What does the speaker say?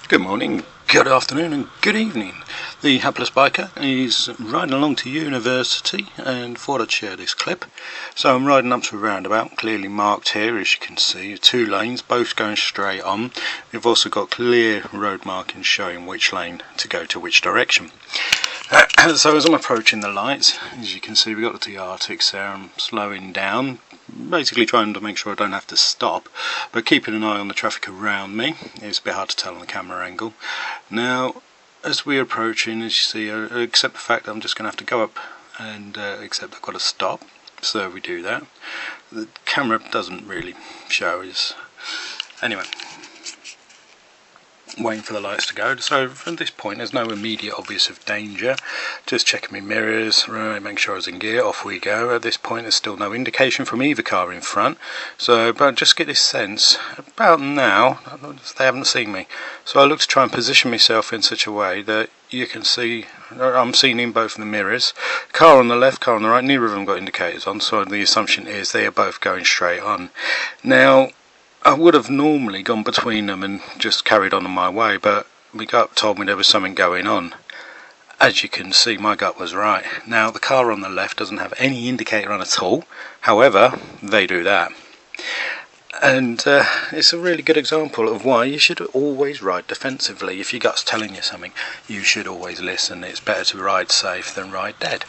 Good morning, good afternoon and good evening. The hapless biker is riding along to university and thought I'd share this clip. So I'm riding up to a roundabout, clearly marked here as you can see, 2 lanes, both going straight on. We've also got clear road markings showing which lane to go to which direction. So as I'm approaching the lights, as you can see we've got the Arctics there. I'm slowing down, basically trying to make sure I don't have to stop, but keeping an eye on the traffic around me. It's a bit hard to tell on the camera angle. Now as we're approaching, as you see, I accept the fact that I'm just going to have to go up and accept I've got to stop, so we do that. The camera doesn't really show us. Anyway, waiting for the lights to go. So from this point there's no immediate obvious of danger, just checking my mirrors, right, make sure I was in gear, off we go. At this point there's still no indication from either car in front, so but just get this sense about now they haven't seen me, so I look to try and position myself in such a way that you can see I'm seen in both of the mirrors. Car on the left, car on the right, neither of them got indicators on, so the assumption is they are both going straight on. Now I would have normally gone between them and just carried on my way, but my gut told me there was something going on. As you can see, my gut was right. Now the car on the left doesn't have any indicator on at all, however they do that. And it's a really good example of why you should always ride defensively. If your gut's telling you something, you should always listen. It's better to ride safe than ride dead.